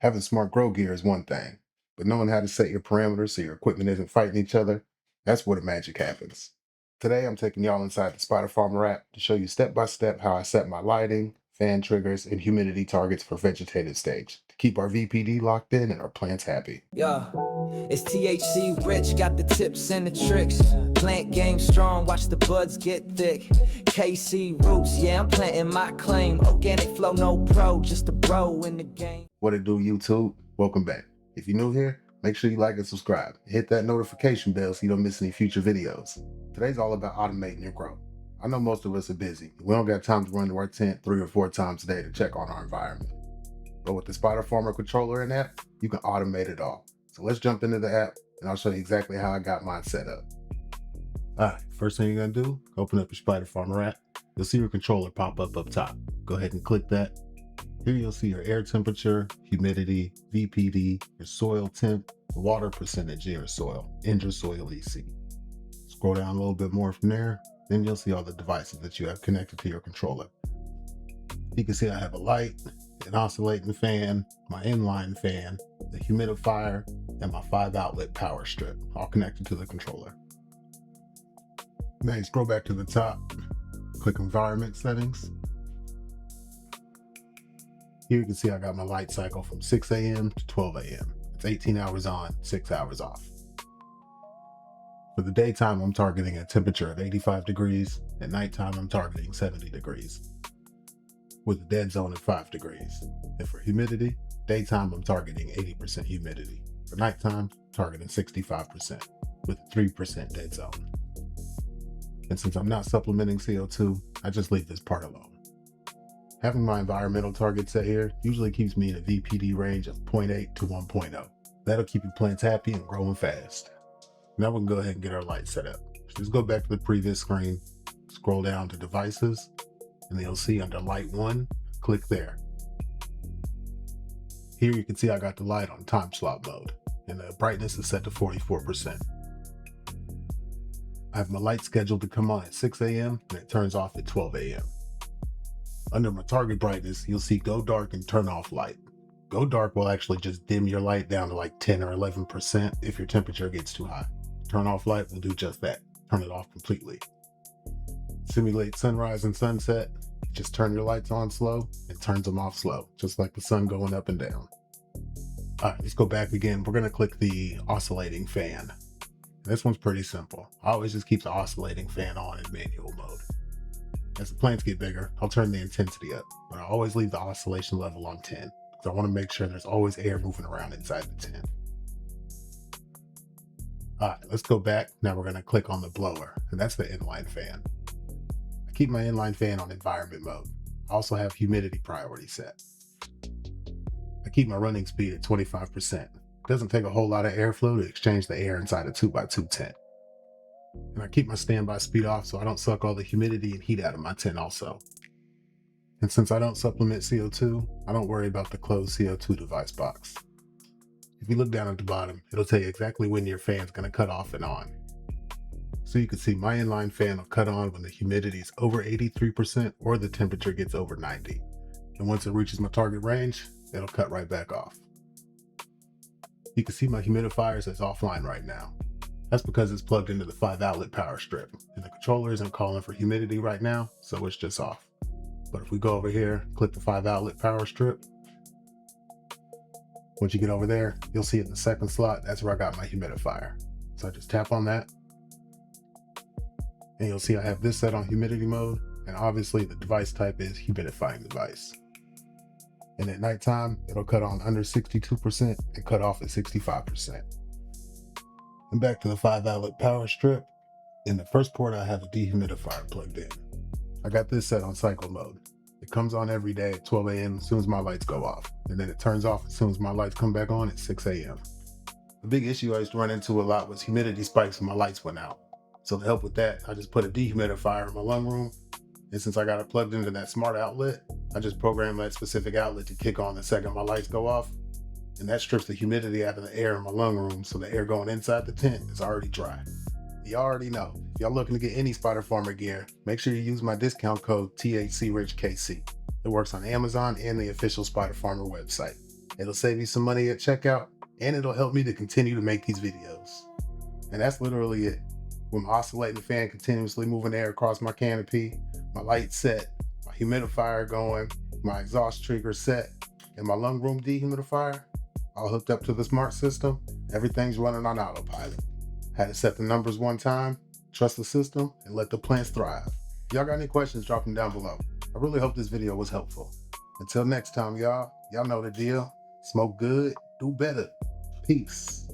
Having smart grow gear is one thing, but knowing how to set your parameters so your equipment isn't fighting each other, that's where the magic happens. Today, I'm taking y'all inside the Spider Farmer app to show you step by step how I set my lighting, fan triggers, and humidity targets for vegetative stage to keep our VPD locked in and our plants happy. Yeah, it's THC rich, got the tips and the tricks. Plant game strong, watch the buds get thick. KC roots, yeah, I'm planting my claim. Organic flow, no pro, just a bro in the game. What it do, YouTube? Welcome back. If you're new here, make sure you like and subscribe. Hit that notification bell so you don't miss any future videos. Today's all about automating your grow. I know most of us are busy. We don't got time to run to our tent 3 or 4 times a day to check on our environment. But with the Spider Farmer controller and app, you can automate it all. So let's jump into the app and I'll show you exactly how I got mine set up. Alright, first thing you're gonna do, open up your Spider Farmer app. You'll see your controller pop up top. Go ahead and click that. Here you'll see your air temperature, humidity, VPD, your soil temp, the water percentage in your soil, and your soil EC. Scroll down a little bit more from there, then you'll see all the devices that you have connected to your controller. You can see I have a light, an oscillating fan, my inline fan, the humidifier, and my 5-outlet power strip, all connected to the controller. Then scroll back to the top, click environment settings. Here you can see I got my light cycle from 6 a.m. to 12 a.m. It's 18 hours on, 6 hours off. For the daytime, I'm targeting a temperature of 85 degrees. At nighttime, I'm targeting 70 degrees, with a dead zone at 5 degrees. And for humidity, daytime, I'm targeting 80% humidity. For nighttime, targeting 65%, with a 3% dead zone. And since I'm not supplementing CO2, I just leave this part alone. Having my environmental target set here usually keeps me in a VPD range of 0.8 to 1.0. That'll keep your plants happy and growing fast. Now we can go ahead and get our light set up. Just go back to the previous screen, scroll down to devices, and then you'll see under light 1, click there. Here you can see I got the light on time slot mode, and the brightness is set to 44%. I have my light scheduled to come on at 6 a.m. and it turns off at 12 a.m. Under my target brightness, you'll see go dark and turn off light. Go dark will actually just dim your light down to like 10 or 11% if your temperature gets too high. Turn off light will do just that, turn it off completely. Simulate sunrise and sunset, just turn your lights on slow and turns them off slow, just like the sun going up and down. All right, let's go back again. We're gonna click the oscillating fan. This one's pretty simple. I always just keep the oscillating fan on in manual mode. As the plants get bigger, I'll turn the intensity up, but I always leave the oscillation level on 10 because I want to make sure there's always air moving around inside the tent. All right, let's go back. Now we're going to click on the blower, and that's the inline fan. I keep my inline fan on environment mode. I also have humidity priority set. I keep my running speed at 25%. It doesn't take a whole lot of airflow to exchange the air inside a 2x2 tent. And I keep my standby speed off so I don't suck all the humidity and heat out of my tent also. And since I don't supplement CO2, I don't worry about the closed CO2 device box. If you look down at the bottom, it'll tell you exactly when your fan's going to cut off and on. So you can see my inline fan will cut on when the humidity is over 83% or the temperature gets over 90. And once it reaches my target range, it'll cut right back off. You can see my humidifier says offline right now. That's because it's plugged into the 5-outlet power strip, and the controller isn't calling for humidity right now, so it's just off. But if we go over here, click the 5-outlet power strip, once you get over there, you'll see in the second slot, that's where I got my humidifier. So I just tap on that, and you'll see I have this set on humidity mode, and obviously the device type is humidifying device. And at nighttime, it'll cut on under 62% and cut off at 65%. And back to the 5-outlet power strip. In the first port, I have a dehumidifier plugged in. I got this set on cycle mode. It comes on every day at 12 a.m. as soon as my lights go off, and then it turns off as soon as my lights come back on at 6 a.m. The big issue I used to run into a lot was humidity spikes when my lights went out. So to help with that, I just put a dehumidifier in my lung room, and since I got it plugged into that smart outlet, I just program that specific outlet to kick on the second my lights go off, and that strips the humidity out of the air in my lung room so the air going inside the tent is already dry. You already know, if y'all looking to get any Spider Farmer gear, make sure you use my discount code THCRichKC. It works on Amazon and the official Spider Farmer website. It'll save you some money at checkout, and it'll help me to continue to make these videos. And that's literally it. With my oscillating fan continuously moving air across my canopy, my light set, my humidifier going, my exhaust trigger set, and my lung room dehumidifier, all hooked up to the smart system, everything's running on autopilot. Had to set the numbers one time, trust the system, and let the plants thrive. If y'all got any questions, drop them down below. I really hope this video was helpful. Until next time, y'all know the deal. Smoke good, do better. Peace.